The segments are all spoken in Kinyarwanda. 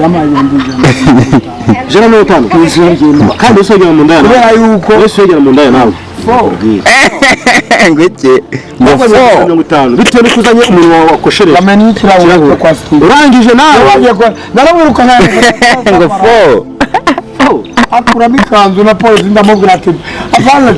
yamaye jana no tano kandi usogera mu ndaya kubera yuko usogera mu ndaya nawe ngweke ngo 4 bitewe n'ikuzanye umuntu wawe akoshereye kameni kirawo kwa studio urangije nawe waje ko naramwiruka ngo 4 akura mikanzu na polisi ndamubwira ati avana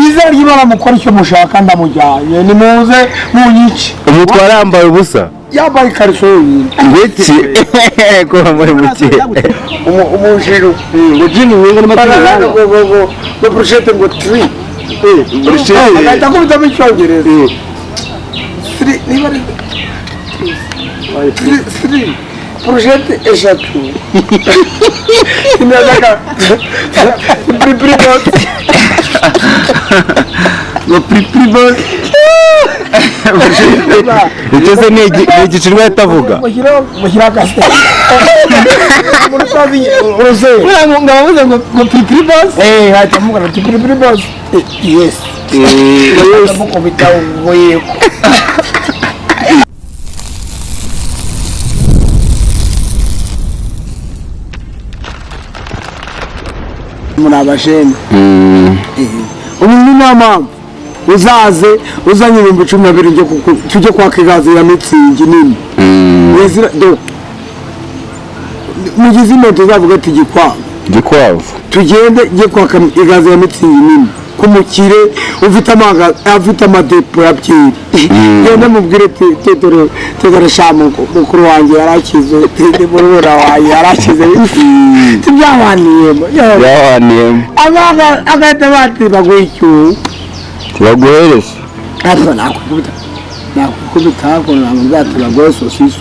iza ry'ibara mukora icyo mushaka ndamujyanye ni muze munyici umutwara yambaye ubusa yambaye ikariso ngweke ko muri muke umushiru ngo jini wenga n'amatara ngo project ngo 3 agahita akubita mu cyongereza 3 niba ari 3 project eshatu inazaka pripibot ngo pripibot icyo ni igicirwa yatavuga mushyira akase muri sazi urose ngabavuze ngo pripibot hata mugana pripibot yes mukubita ubuyeko muri abasheni umuntu n'amama uzaze uzanye 12,000 tujye kwaka igazi ya mitsingi nini wezira do mugize imoto zavuga ati gikwavu tugende je kwaka igazi ya mitsingi nini kumukire ufite amanga afite amadepo ya byiri yenda mubwire tetore shamu mukuru wanjye yarakize tete borora wayi yarakize tibyawaniyemo agahita bati bagwicyo tubaguhereza ariko nakukubita hako ntabwo nzaturagoye sosiso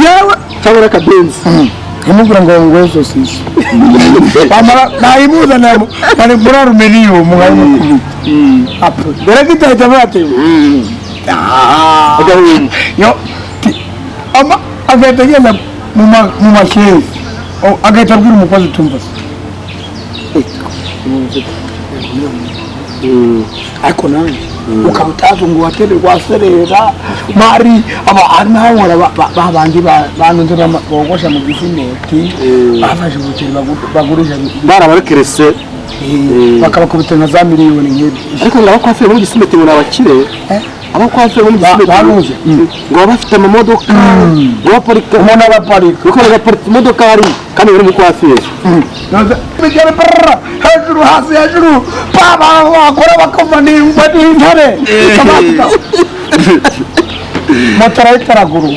yewe cyangwa akabenzi kamubwira ngo ngoye sosiso nayibuza nari muri arumeniyo mugari mukuru dore ko itahita batema agahita agenda mu makezi agahita abwira umukozi tumva ariko nanjye ukabutaza ngo watere rwaserera mari abahora babandi banunze bogosha mu bizineti bafashe ubukene bagurisha barabarekerese bakabakubita na za miliyoni nk'ebyiri ariko ngaba kwafe mu gisimeti muri abakire aba kwafe mu gisimeti baruje ngo bafite amamodoka ngo baparika umuntu abaparika uko baparika imodoka hari kandi bari mu kwafe bigere parra hejuru hasi hejuru baba wakora bakomani intare moto arayitaraguru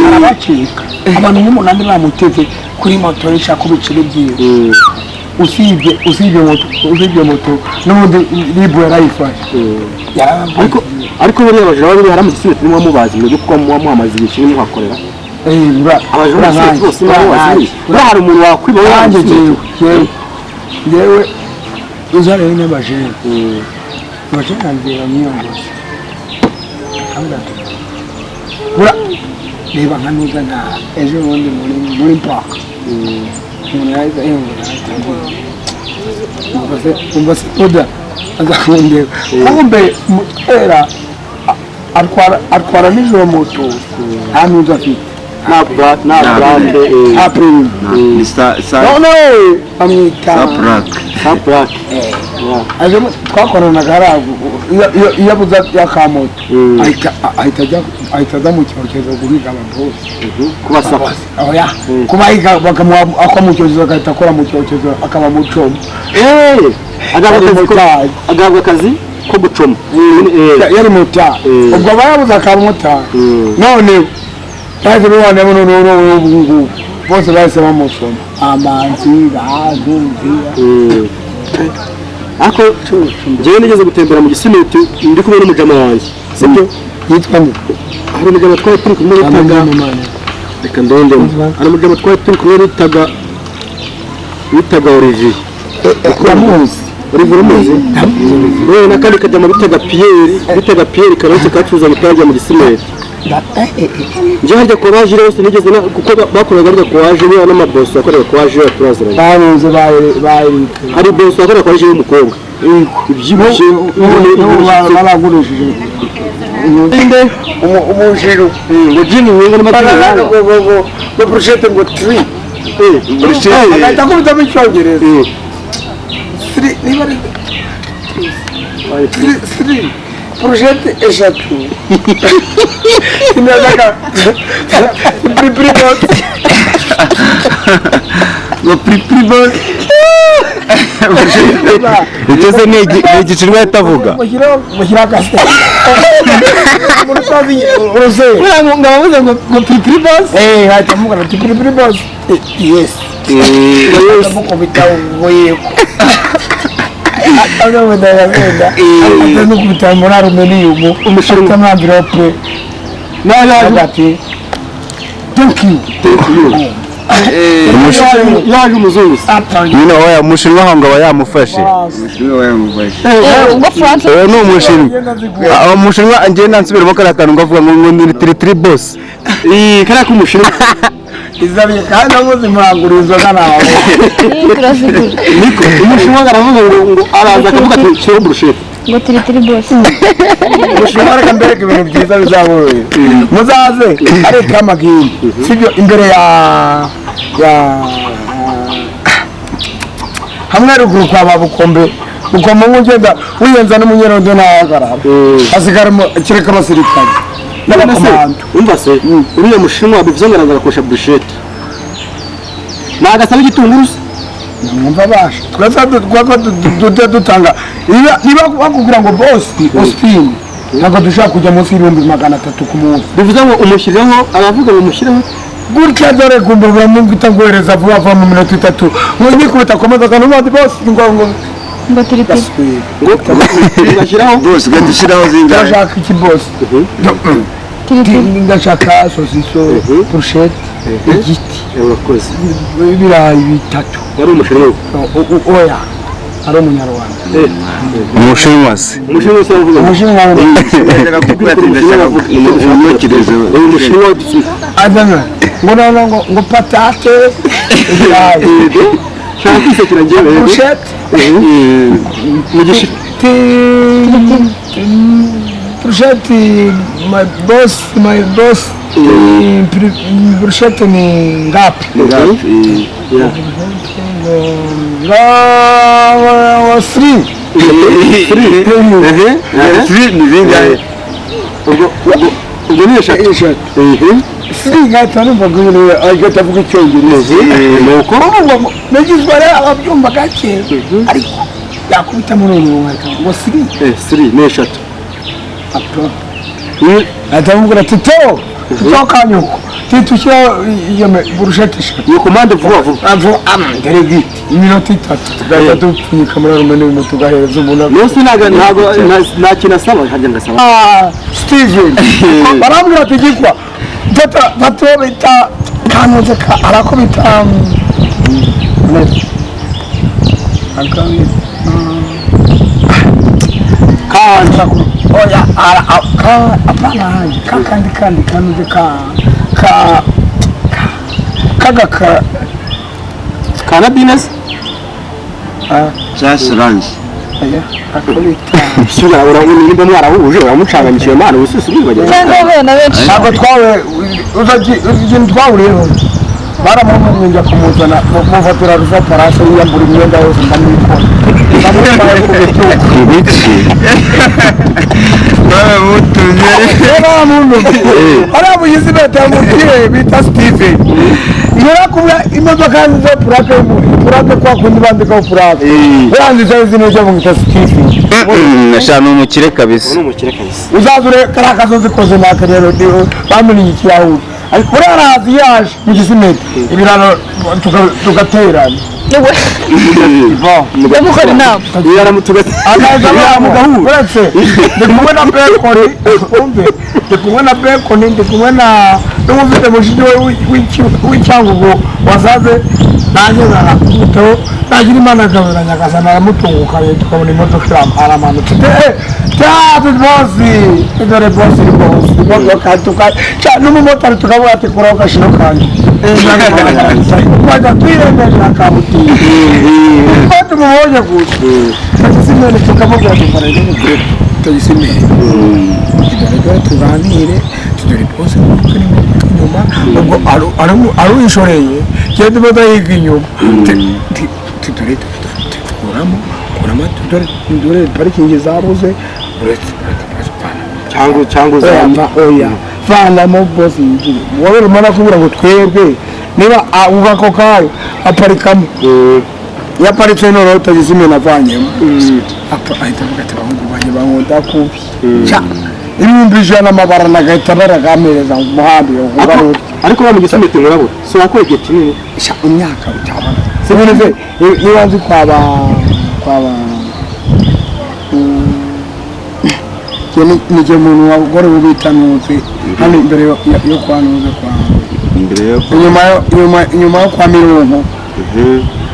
arabacika abantu nk'umunani bamuteze kuri moto ishaka kubicira byiwe usibye moto n'ubundi ribu yarayifashe ariko buriya abajura bari hari mu gisimeti nimwe mubazi mwe kuko muhamaze igihe muhakorera abajura bose mubazi hari umuntu wakwiba wanjye yewe uzarebe n'abajene abajene ambera mwiyongoza bura reba nka nuza na ejo bundi muri park umuntu yahise umva se oda azakundeba kumbe mutera atwara nijoro moto nta nuza afite na brande amwita Saprak aje twakoranaga haragu iyo abuza yakamoto ahita ajya mu cyokezo guhiga abantu bose kubasaka oya kubahiga bakamuha mu cyokezo agahita akora mu cyokezo akaba mucoma agabwa akazi ko gucoma yari muta ubwo bayabuze akamutara none baje bibone n'ubu bose bahise bamusoma amanzi bahunzira ako jewe nigeze gutembera mu gisimeti ndi kumwe n'umujama wanjye sibyo yitwa nde hari umujama twari turi kumwe bitaga reka ndondemo hari umujama twari turi kumwe bitaga Olivier yamuzi Olivier umuzi wewe nakandi kajama bitaga Pierre karose kacuza mutajya mu gisimeti njye harya ko baje rwose nigeze kuko bakoraga ariko kwaje n'amaboss akorera kwaje turaziranye baruze hari boss akorera kwaje y'umukobwa ibyibushye baragurishije inde umujiru ngo jini wenga n'amatungo ngo brushette ngo 3 agahita akubitamo icyongereza 3 niba ari 3 brushette eshatu inazaga priprimos ngo priprimos icyo se ni igicirwa yatavuga mushyiraho agaseke umuntu utazi uruseye ngabavuze ngo priprimos hahita mugana ati priprimos yes amukubita ubuyeko agabunda yagenda atanukubita muri aluminiyumu umushinga amamvirope ati thank you yaje umuzungu nyine oya umushinwa aho ngo aba yamufashe uwo ni umushinwa umushinwa ngenda nsubiramo kariya kantu ngo avuga ngo ni tiri bosi kariya k'umushinwa izabiye kandi amuzi murangura inzoga nawe niko umushinwa aravuga ngo araza akavuga ati shyiraho burushete ngo tiri bosi umushinwa reka mbereke ibintu byiza bizaborohera muzaze areka amagini sibyo imbere ya hamwe ruguru kwa babukombe ukombe nk'ugenda wiyenza n'umunyerondo n'ahagarara hasigaramo kireka abasirikare n'abakomando umva se uriya mushinwa bivuze ngo arazakoresha burushete nagasaba igitunguru se mwumva basha twese dutanga niba bakubwira ngo bosi osipini ntabwo dushobora kujya munsi y'ibihumbi 300 ku munsi bivuze ngo umushyirireho abavuga ngo umushyireho gutya dore kumva buramubwita ngohereza vuba vuba mu minota 3 ngo nikubita akomeza n'ubundi bosi ngo tiri ngo ugashyiraho bose ugadushyiraho zingahe ndashaka iki bosi ndashaka sosiso brushette igiti urakoze ibirayi 3 yari umushinwa oya ari umunyarwanda umushinwa se umushinwa se aravuga umushinwa ndashaka kuvuga ati ndashaka umutekereza umushinwa adana ngo patate ibirayi shaka kwisekera njyewe brushette mu gishiti brushette my boss brushette ni ngapi free ni zingahe ubwo ni eshatu free ngahita numva ngo agahita avuga icyongereza nuko nagizwe rero ababyumva gake ariko yakubita muri uyu mwaka ngo free ni eshatu ahita amubwira ati teo kanyuko tushyiraho iyo burushete eshatu iyo komande vuba vuba dore giti iminota 3 tugahita dupfunyika muri aluminiyumu tugahereza umuntu munsi nta kintu asaba hajya ngasaba Steven barambwira ati gikwa fata bita kanuze arakubita kanja oya apana haji kandi kanuze kanabines cyasiranze sura urabona nimba mwarahuje uramucanganyikiye mana ubususu bwibagera cyangwa abana benshi ntabwo ikintu twahuriyeho baramuhamye njya kumuzana mufatira ruva parase yiyambura imyenda yose ndamwikora ndamwitwaye ku bitugu ibiki mutumye ariya mugizi betamubwiye bita Steven nyirakubwa imodoka nziza purake kwa kundi bandikaho purake yanditseho izina ryo bamwita Steven nashana umukire kabisa uzazure kariya kazozi koze naka rero bamenye ikirahuri uriya arazi yaje mu gisimenti ibiraro tugaterana ndamukora inama uretse ndi kumwe na bekoni ndi kumwe n'umufite mushiki we w'icyangugu wasaze nanjye naramuteho nagira imana akabera nyagasana aramutunguka rero tukabona imodoka aramanutse cyane bosi dore bosi ni bosi imodoka n'umumotari tukavuga ati kuraho kashino kanjye twajya twiremeje akabuti ko tumubonye gusa tagisimene tukamubwira dukora n'umugore tagisimene dore tuganire tudore pose inyuma ubwo aruyishoreye cyende badayiga inyuma tudore kuramo parikingi zabuze cyangwa oya vanamo bosi yinjire wowe rumana kubura ngo twebwe niba uva ko kayo aparikamo yaparitse none utagizimena avanyemo ahita avuga ati abahungu banjye bankunda kubi ibihumbi ijana amabara nagahita baragamereza mu muhanda ariko ba mu gisimete murabo so wakora igihe kinini imyaka utabana seboneze iyo nzi kwaba nige muntu wagore ubitanutse hano imbere yo kwanuze kwa inyuma yo kwa mirongo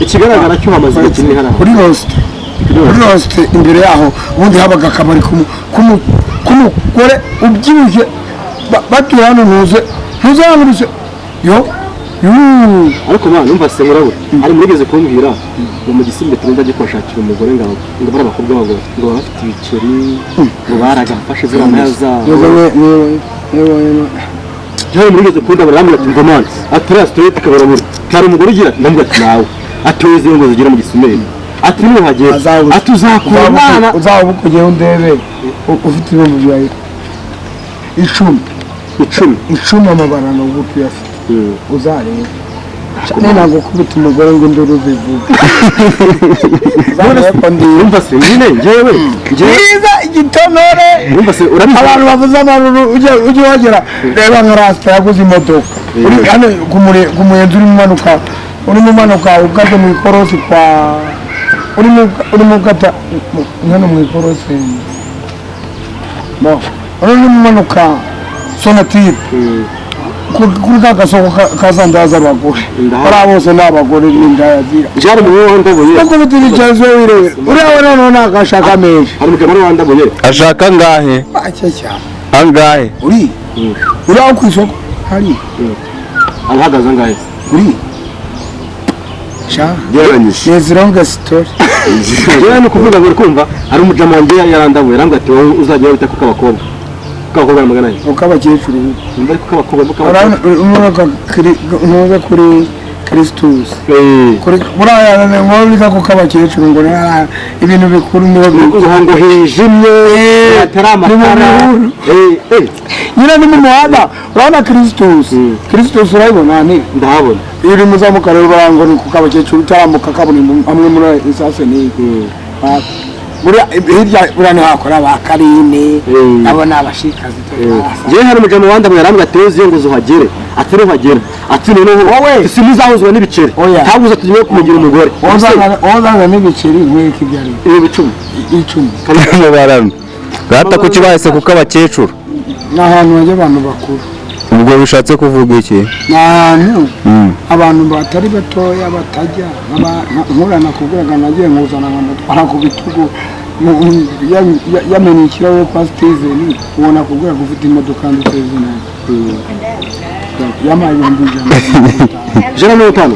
ikigaragara cyo hamaze igihe kinini hano kuri roast imbere yaho ubundi habaga akabari k'umugore ubyibushye batuye hano ntuzahanurize yo ariko mwana numva se murabo ari murigeze kumbwira ngo mu gisimete ndajye kwashakira umugore ngaho ngo bari abakobwa bago ngo bafite ibiceri ngo baragafashe z'amaya zabo Jewe murigeze kunda baramwe ati mva mwana atira straight kabara muri kare umugore ugira ndambwa ati nawe atoyeze ngo zigira mu gisimete ati niho hagera atuzakura mwana uzabukugeye undebe ufite ibintu byawe 10 amabarano ubutu yafite uzareba ntabwo kubita umugore ngo induru zivuga urumva se nyine njyewe nziza igitonore abantu bavuze amaruru ujye wagera reba nka rasita yaguze imodoka uri hano ku muyenzi urimo umanuka ugaze mu ikorosi kwa urimo ugata hano mu ikorosi urimo umanuka sonatire kuri ka gasoko kazandaza abagore bari bose ni abagore n'indayagira jari mu wandabuye kuko bitiricaje wirebera uriya none agashaka menshi hari umugabo wandabuye ashaka ngahe angahe uri aho ku isoko hari ahagaze angahe uri neziranga story yewe no kuvuga ngo kumva ari umujama wanjye yarandabuye rambwa ati wowe uzajya wita kuko abakobwa magana ye ukabakecuru ndari kuko abakobwa ntuza kuri Kristus kuri buraya ngo kuko abakecuru ngo ibintu bikuru ngo hijimye ataramatara nyina ni mu muhanda urabona Kristus urabona ni ndahabona iri muzamuka rero barango ni kuko abakecuru utarambuka kaburimbo amwe muri isase ni hirya burane hakora ba Karine abo nabashikazi je hari umujama wanda mwarambwa tezo ngo zuhagere atari hagera ati noneho wowe simuzahuzwa n'ibiceri ntabuza tugiye kumugira umugore ozanga n'ibiceri weke byari kandi barano gata ko kibahise kuko abakecuru n'ahantu bajye abantu bakuru ubwo bishatse kuvuga iki n'ahantu abantu batari batoya batajya nkurana kubwiraga nagiye nkuzana nkamutwara ku bitugu yamenye ikirahure kwa Steven ubona kubwira ko ufite imodoka ndetse izina yamaye jana no tano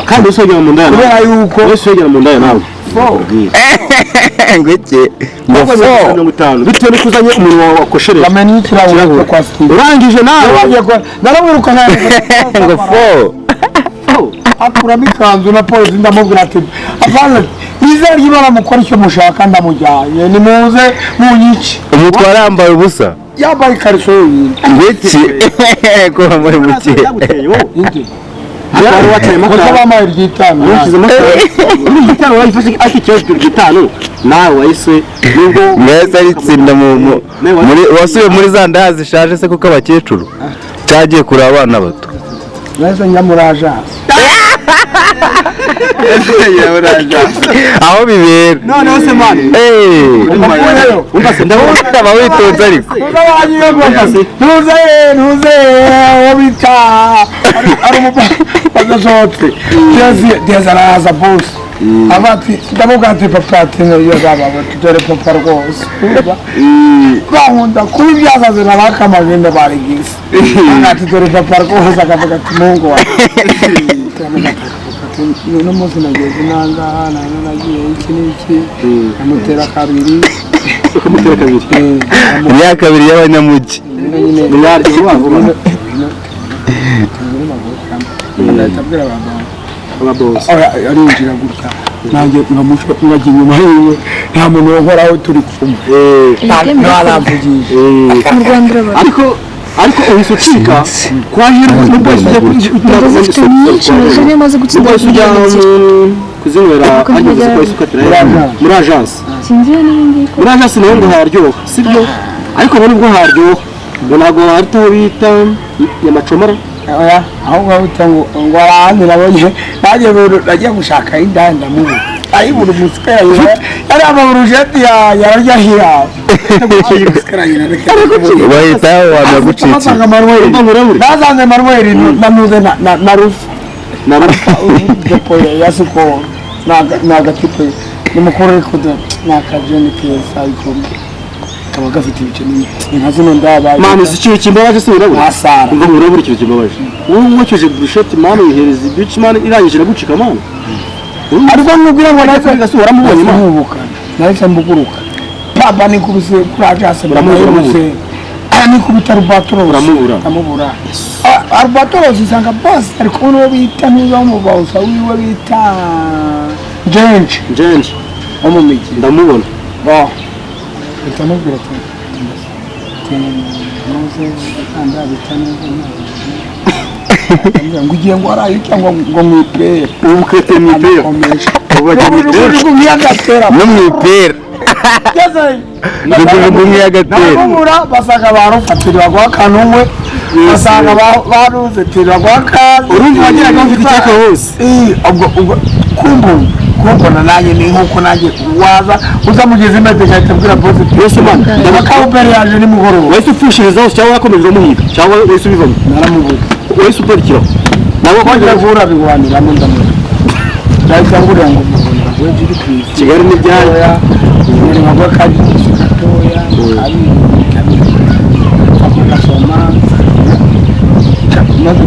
kandi usogera mu ndaya kubera yuko usogera mu ndaya nawe ngweke ngo 50 bitewe n'ukuzanye umuntu wakoshereza yamenye ikirahure kwa Steven urangije nawe narawiruka ngo 4 akura bikanzu na polisi ndamubwira ati avana izere y'ibara mukora icyo mushaka ndamujyanye ni muze munyici umutwara yambaye ubusa yambaye ikariso yindi ngweke ko muri muke indi ari watayemo ko bamaye ryitano ryitano wayifashe akikibazo ryitano nawe wayise nubwo mwese aritsinda muri wasuye muri za ndaya zishaje se kuko abakecuru cyagiye kuri abana bato mwese nyamuraja aho bibera noneho se mani umva se ndabona witonze ariko ntuze wabita ari umupazashotse dezaraza bose abati ndamubwira ati papa ati iyo zaba tutore papa rwose bankunda kuba ibyasaze nabakamagenda barigise ati dore papa rwose akavuga ati mungu wa uno munsi nageze nangaha nagiye iki n'iki amutera kabiri ukamutera kabiri imyaka kabiri y'abanyamujyi miliyari vuba ndatabwira ababosi arinjira gutya nanjye nkajya inyuma yiwe nta muntu wohoraho turi kumwe ntaravugisha mu Rwanda urabona ariko uhise ucika kwa hero nubwo ufite myinshi niyo maze gutsinda kuzinywera ageze kwa isukatira muri agence sinzi n'ibindi muri agence naho ngo haryoha sibyo ariko ubu nibwo haryoha ngo ntabwo haritaho bita nyamacomora ahubwo ahita ngo arahandi nabonye nagiye gushaka indaya ndamubura ayibura umusikara yari amaburusheti yararya hiyawe bahita wamenya gucitse nazanze manuel nanuze na rufu depo ya siporo ni agatipe ni mukuru ariko ni akajeni keza ariko kaba gafite ibice inka zino ndabaye manu ikintu kimbabaje se urabura asara ngo urabura ikintu kimbabaje wowe wacyuje brushette manu yihereza bitch manu irangije gucika manu ariko nkubwira ngo nawe gasubira mubonye manu nahise mbuguruka papa ni kubise kurajase uramubura ni kubita rubatoro uramubura rubatoro zisanga boss ariko uno bita ntuza mu bawusa wiwe bita Jenje mu migi ndamubona bitamubwira ntuze anda bitaneze ngo ugiye ngo araye cyangwa ngo mwipere ubukete mwipere no mwipere nabamura basanga barufatira gwa kanumwe basanga baruzetira gwa kan urumva wagira ngo mfite icyaka hose ubwo kumbona nanjye ni nkuko nanjye waza uzamugeze imeze gahita bwira boss yose man ndabakawubere yaje ni mugoroba wese upfushiriza hose cyangwa wakomeje umuhiga cyangwa wese ubivamo naramubura wese uparikira nabo kwagira gura bigwanira mu ndamura ndahita ngurira ngo mubona iri kwisi Kigali ni byaya muri mabwa kaji gatoya ari akasoma maze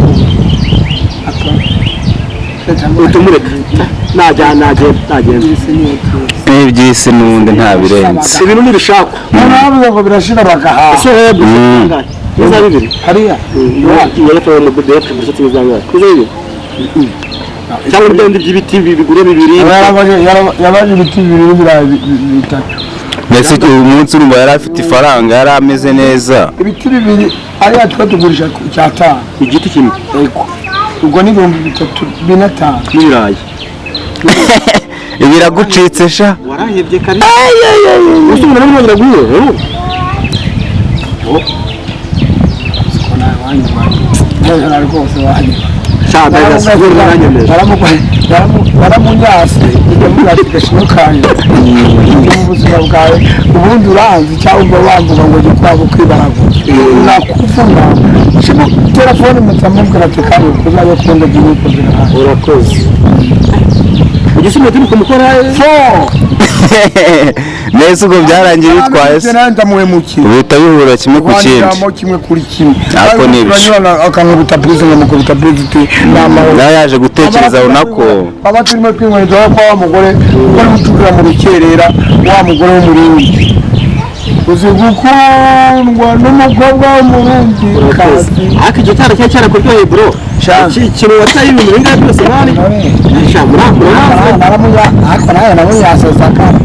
utumureka najyana n'iby'isi n'ubundi nta birenze ibintu ntibishakwa naravuze ngo birashira bagahaha ese rero biza bibiri hariya yarafawe mu budget bushitse bizanga kuzeyo cyangwa ibindi by'ibiti bigura bibiri yabaje ibiti bibiri bitatu mbese umunsi urumva yari afite ifaranga yari ameze neza ibiti bibiri ariya twatugurisha ku cyatanu igiti kimwe ubwo ni 3,500 n'ibirayi ibiragucitse sha warahebye kare usubira muri mwanya guye sikona wanyu neza rwose wanyu shaka gasubira nanyemeje baramunyase ibyo murashikashikanye mu buzima bwawe ubundi uranzi cyangwa wamvuga ngo gikwabo kwibarago nakuvuna shimo telefone mutamubwira ati kandi uzabe kunda gihuko zira urakoze ugisime turi kumukora neza ubwo byarangiye bitwaye se uhita bihura kimwe ku kindi ako ni ibisho nawe yaje gutekereza unako baba turimo twinyweza ko wa mugore uri gucukura mu rukerera wa mugore w'umurindi uzi gukundwa n'umukobwa w'umurundi ariko icyo cyara cyara kuryoheye bro ikintu wataye ibintu bingahe byose mwari ariko nawe namuyasoza kandi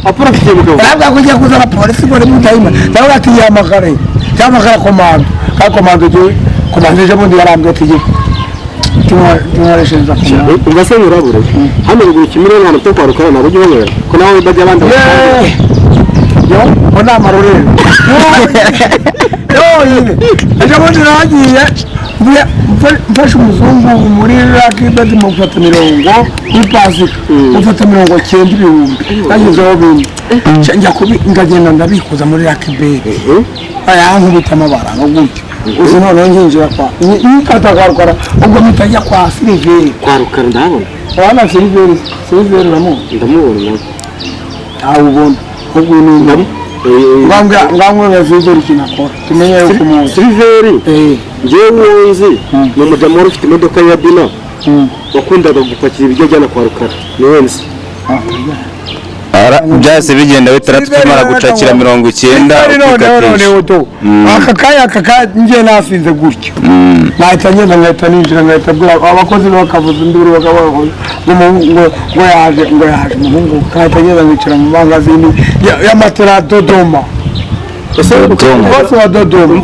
apura afite umugabo ntabwo kujya kuzana polisi ngo nimutayima nawe ati yamagare komando ka komando je bundi yarambye ati tumwareshereza komando ngase urabure hano ruguru kimire n'ahantu cyo kwarukana na buryo bwe ko nawe bajya abandi yo ona amarore yo yine ejo bundi nagiye mfashe umuzungu muri rakibedi mu gufata mirongo n'ipasika mufata 90,000 nagezeho bindi njya ngagenda ndabikuza muri rakibedi aya nkubita amabara ngo gutyo uzi none nginjira kwa nikata kwarukara ubwo mitajya kwa Silveri kwarukara ndabona wana Silveri ndamubona nawe ubona ubwo ni ngambwe bazizora ikintu akora tumenye yuko umuntu Silveri njyewe muzi ni umudamu ufite imodoka ya Dina wakundaga gupakira ibiryo ajyana kwa Rukara niwe nzi byase bigenda bitandatu tumara gucakira 90 aka kanya njye nasinze gutyo nahita ngenda nkahita ninjira nkahita bwira abakozi bakavuza induru bakavuga ngo yaje umuhungu nkahita ngenda nkicara mu mangazini y'amatera Dodoma bose wa Dodoma